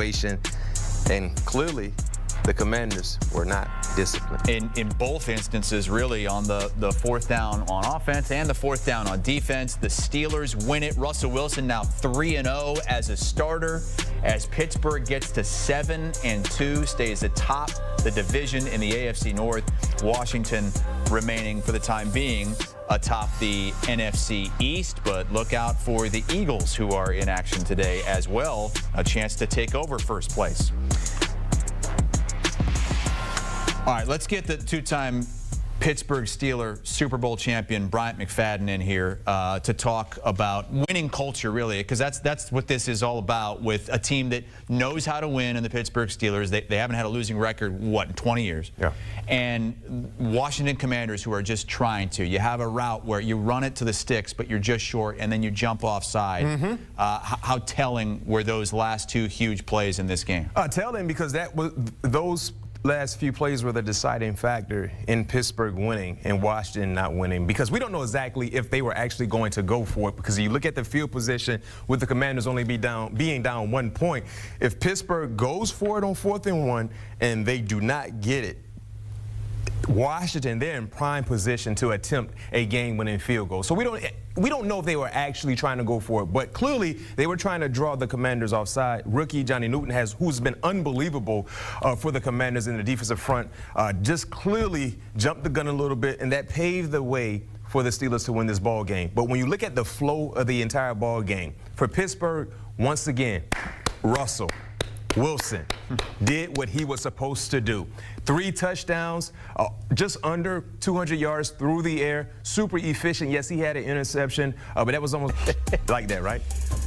situation, and clearly the Commanders were not disciplined. In both instances, really, on the fourth down on offense and the fourth down on defense, the Steelers win it. Russell Wilson now 3-0 as a starter, as Pittsburgh gets to 7-2, stays atop the division in the AFC North. Washington remaining for the time being atop the NFC East, but look out for the Eagles, who are in action today as well. A chance to take over first place. All right, let's get the two-time Pittsburgh Steeler Super Bowl champion Bryant McFadden in here to talk about winning culture, really, because that's what this is all about, with a team that knows how to win in the Pittsburgh Steelers. They haven't had a losing record, what, in 20 years? Yeah. And Washington Commanders, who are just trying to. You have a route where you run it to the sticks, but you're just short, and then you jump offside. Mm-hmm. How telling were those last two huge plays in this game? Telling, because those last few plays were the deciding factor in Pittsburgh winning and Washington not winning, because we don't know exactly if they were actually going to go for it, because you look at the field position with the Commanders only being down 1 point. If Pittsburgh goes for it on 4th and 1 and they do not get it, Washington, they're in prime position to attempt a game-winning field goal. So we don't know if they were actually trying to go for it, but clearly they were trying to draw the Commanders offside. Rookie Johnny Newton, who's been unbelievable for the Commanders in the defensive front, just clearly jumped the gun a little bit, and that paved the way for the Steelers to win this ball game. But when you look at the flow of the entire ball game, for Pittsburgh, once again, Russell Wilson did what he was supposed to do. 3 touchdowns, just under 200 yards through the air, super efficient. Yes, he had an interception, but that was almost like that, right?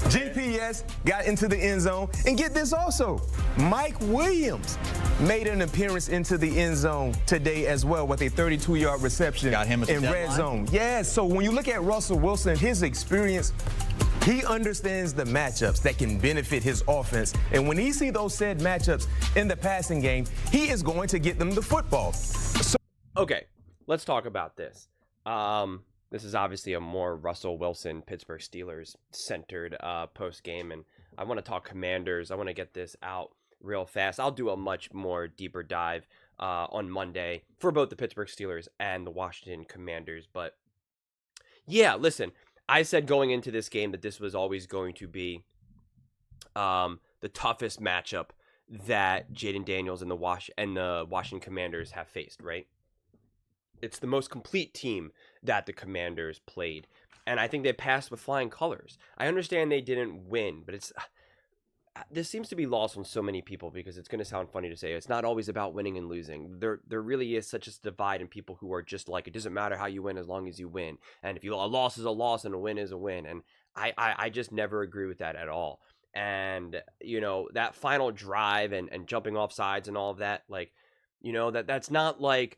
GPS got into the end zone. And get this also, Mike Williams made an appearance into the end zone today as well with a 32-yard reception in red zone. Yeah, so when you look at Russell Wilson, his experience, he understands the matchups that can benefit his offense. And when he sees those said matchups in the passing game, he is going to get them the football. Okay, let's talk about this. This is obviously a more Russell Wilson, Pittsburgh Steelers centered post game. And I want to talk Commanders. I want to get this out real fast. I'll do a much more deeper dive on Monday for both the Pittsburgh Steelers and the Washington Commanders. But yeah, listen. I said going into this game that this was always going to be the toughest matchup that Jayden Daniels and the Washington Commanders have faced, right? It's the most complete team that the Commanders played, and I think they passed with flying colors. I understand they didn't win, but this seems to be lost on so many people, because it's going to sound funny to say it's not always about winning and losing. There really is such a divide in people who are just like, it doesn't matter how you win as long as you win. And if a loss is a loss and a win is a win. And I just never agree with that at all. And, you know, that final drive and jumping off sides and all of that, like, you know, that's not like,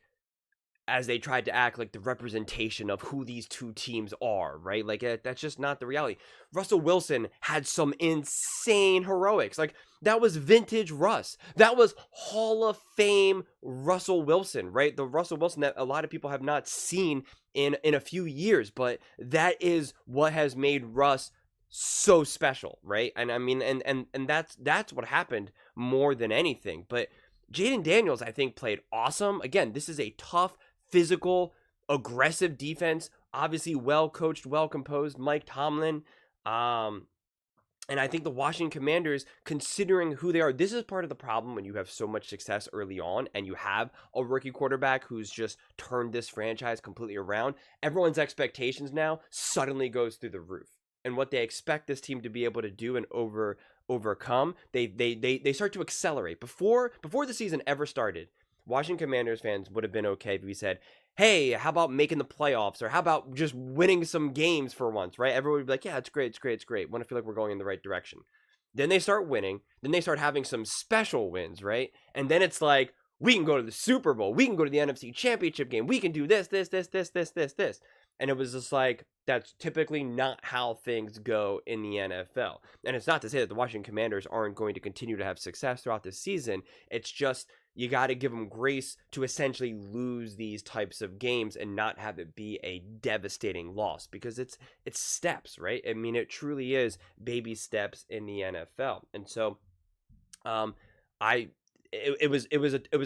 as they tried to act like the representation of who these two teams are, right? Like, that's just not the reality. Russell Wilson had some insane heroics. Like, that was vintage Russ. That was Hall of Fame Russell Wilson, right? The Russell Wilson that a lot of people have not seen in a few years, but that is what has made Russ so special, right? And I mean, and that's what happened more than anything. But Jayden Daniels, I think, played awesome. Again, this is a tough, physical, aggressive defense, obviously well coached, well composed Mike Tomlin. And I think the Washington Commanders, considering who they are, this is part of the problem when you have so much success early on and you have a rookie quarterback who's just turned this franchise completely around. Everyone's expectations now suddenly goes through the roof. And what they expect this team to be able to do and overcome, they start to accelerate. Before the season ever started, Washington Commanders fans would have been okay if we said, hey, how about making the playoffs? Or how about just winning some games for once, right? Everyone would be like, yeah, it's great. Want to feel like we're going in the right direction. Then they start winning. Then they start having some special wins, right? And then it's like, we can go to the Super Bowl. We can go to the NFC Championship game. We can do this. And it was just like, that's typically not how things go in the NFL. And it's not to say that the Washington Commanders aren't going to continue to have success throughout the season. It's just, you got to give them grace to essentially lose these types of games and not have it be a devastating loss, because it's steps, right? I mean, it truly is baby steps in the NFL. And so Um, I it was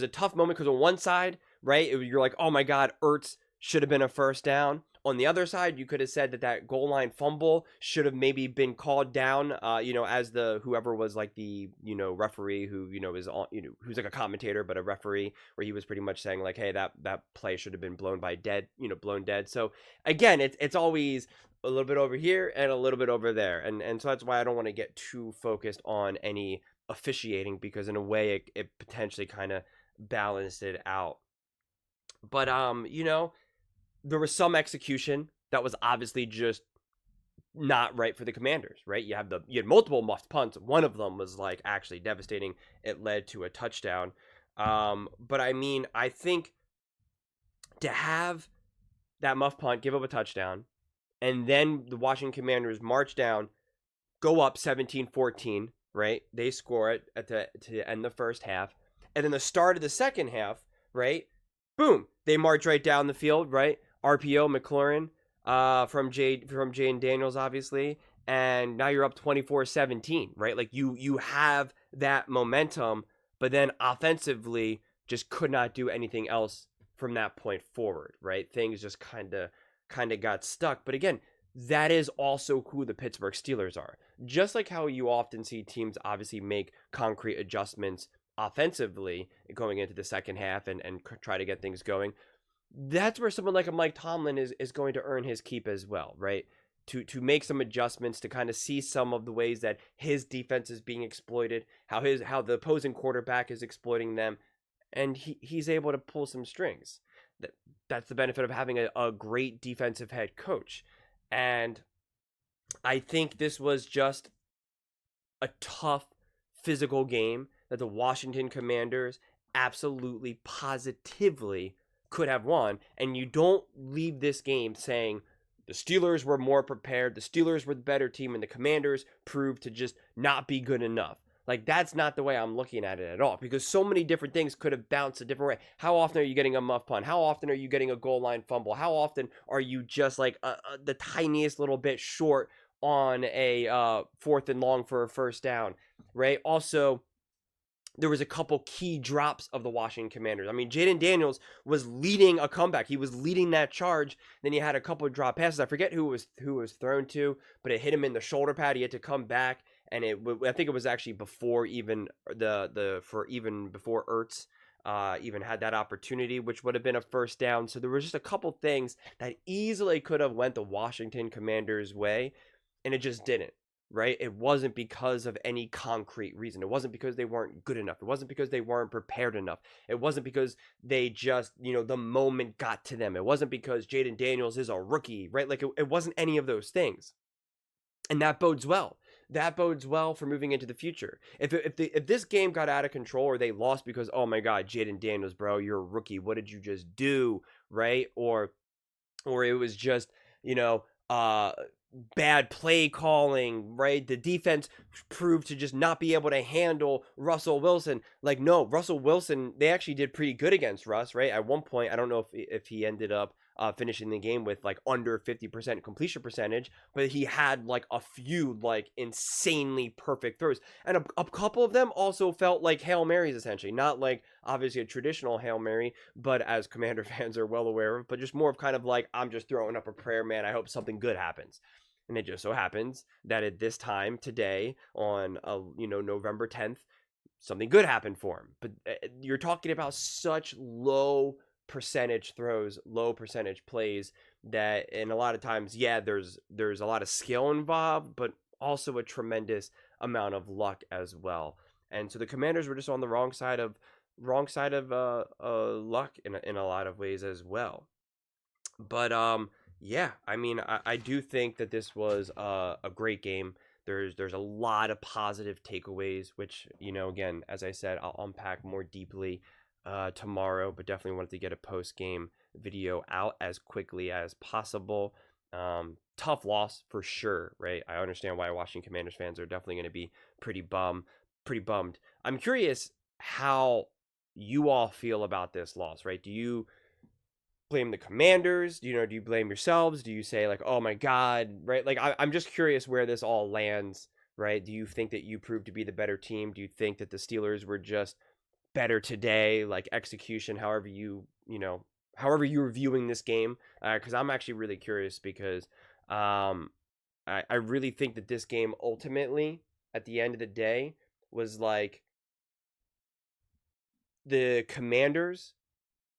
a tough moment because on one side, right, you're like, oh my God, Ertz should have been a first down. On the other side, you could have said that goal line fumble should have maybe been called down, as the whoever was like the referee who is on who's like a commentator but a referee, where he was pretty much saying like, hey, that play should have been blown dead. So again, it's always a little bit over here and a little bit over there, and so that's why I don't want to get too focused on any officiating, because in a way it potentially kind of balanced it out. But there was some execution that was obviously just not right for the Commanders, right? You had multiple muffed punts. One of them was like actually devastating. It led to a touchdown. But I mean, I think to have that muff punt give up a touchdown, and then the Washington Commanders march down, go up 17-14, right? They score it to end the first half. And then the start of the second half, right? Boom, they march right down the field, right? RPO McLaurin from Jayden Daniels, obviously, and now you're up 24-17, right? Like you have that momentum, but then offensively just could not do anything else from that point forward, right? Things just kind of got stuck. But again, that is also who the Pittsburgh Steelers are. Just like how you often see teams obviously make concrete adjustments offensively going into the second half and try to get things going. That's where someone like a Mike Tomlin is going to earn his keep as well, right? To make some adjustments, to kind of see some of the ways that his defense is being exploited, how the opposing quarterback is exploiting them, and he's able to pull some strings. That's the benefit of having a great defensive head coach. And I think this was just a tough physical game that the Washington Commanders absolutely positively could have won. And you don't leave this game saying the Steelers were more prepared, the Steelers were the better team, and the Commanders proved to just not be good enough. Like, that's not the way I'm looking at it at all, because so many different things could have bounced a different way. How often are you getting a muff punt? How often are you getting a goal line fumble? How often are you just like the tiniest little bit short on a fourth and long for a first down, right? Also, there was a couple key drops of the Washington Commanders. I mean, Jayden Daniels was leading a comeback. He was leading that charge. Then he had a couple of drop passes. I forget who it was thrown to, but it hit him in the shoulder pad. He had to come back, and I think it was actually before even before Ertz even had that opportunity, which would have been a first down. So there was just a couple things that easily could have went the Washington Commanders' way, and it just didn't. Right? It wasn't because of any concrete reason. It wasn't because they weren't good enough. It wasn't because they weren't prepared enough. It wasn't because they just, the moment got to them. It wasn't because Jayden Daniels is a rookie, right? Like it wasn't any of those things. And that bodes well. That bodes well for moving into the future. If this game got out of control, or they lost because, oh my God, Jayden Daniels, bro, you're a rookie. What did you just do? Right? Or it was just, bad play calling, right? The defense proved to just not be able to handle Russell Wilson. Like, no, Russell Wilson, they actually did pretty good against Russ, right? At one point, I don't know if he ended up finishing the game with like under 50% completion percentage, but he had like a few like insanely perfect throws, and a couple of them also felt like Hail Marys, essentially. Not like obviously a traditional Hail Mary, but as Commander fans are well aware of, but just more of kind of like, I'm just throwing up a prayer, man, I hope something good happens. And it just so happens that at this time today on November 10th, something good happened for him. But you're talking about such low percentage throws, low percentage plays, that, and a lot of times, yeah, there's a lot of skill involved, but also a tremendous amount of luck as well. And so the Commanders were just on the wrong side of luck in a lot of ways as well. But yeah, I mean, I do think that this was a great game. There's a lot of positive takeaways, which, again, as I said, I'll unpack more deeply tomorrow, but definitely wanted to get a post-game video out as quickly as possible. Tough loss for sure, right? I understand why Washington Commanders fans are definitely going to be pretty bummed. I'm curious how you all feel about this loss, right? Do you blame the Commanders? Do you blame yourselves? Do you say like, oh my God, right? Like I'm just curious where this all lands right? Do you think that you proved to be the better team? Do you think that the Steelers were just better today, like execution, however however you're viewing this game? Because I'm actually really curious because I really think that this game ultimately, at the end of the day, was like the Commanders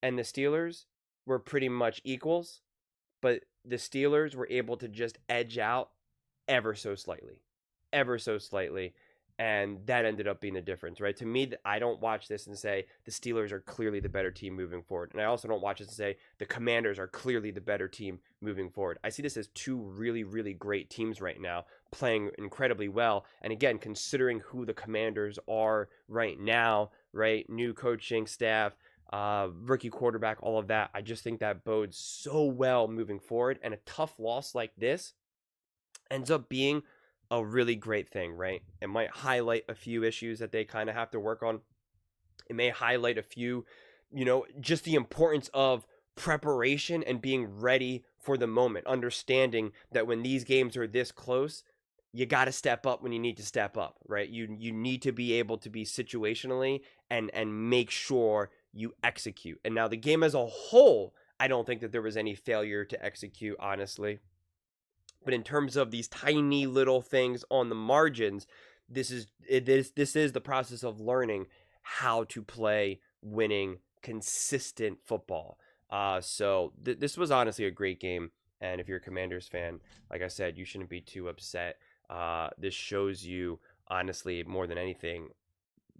and the Steelers were pretty much equals, but the Steelers were able to just edge out ever so slightly, ever so slightly. And that ended up being the difference, right? To me, I don't watch this and say the Steelers are clearly the better team moving forward. And I also don't watch this and say the Commanders are clearly the better team moving forward. I see this as two really, really great teams right now playing incredibly well. And again, considering who the Commanders are right now, right? New coaching staff, rookie quarterback, all of that. I just think that bodes so well moving forward. And a tough loss like this ends up being a really great thing, right? It might highlight a few issues that they kind of have to work on. It may highlight a few, just the importance of preparation and being ready for the moment, understanding that when these games are this close, you got to step up when you need to step up, right? You need to be able to be situationally and make sure you execute. And now the game as a whole, I don't think that there was any failure to execute, honestly. But in terms of these tiny little things on the margins, this is the process of learning how to play winning, consistent football. So this was honestly a great game. And if you're a Commanders fan, like I said, you shouldn't be too upset. This shows you, honestly, more than anything,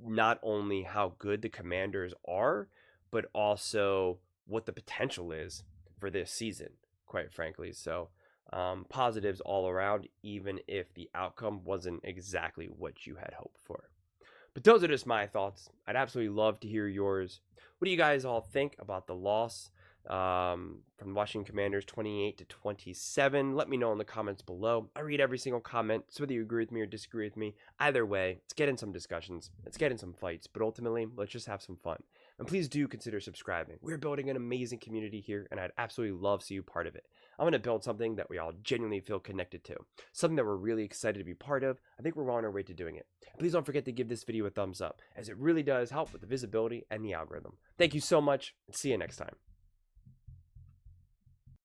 not only how good the Commanders are, but also what the potential is for this season, quite frankly. So positives all around, even if the outcome wasn't exactly what you had hoped for. But those are just my thoughts. I'd absolutely love to hear yours. What do you guys all think about the loss from the Washington Commanders, 28-27? Let me know in the comments below. I read every single comment, so whether you agree with me or disagree with me, either way, let's get in some discussions, let's get in some fights, but ultimately, let's just have some fun. And please do consider subscribing. We're building an amazing community here, and I'd absolutely love to see you part of it. I want to build something that we all genuinely feel connected to, something that we're really excited to be part of. I think we're on our way to doing it. Please don't forget to give this video a thumbs up, as it really does help with the visibility and the algorithm. Thank you so much, and see you next time.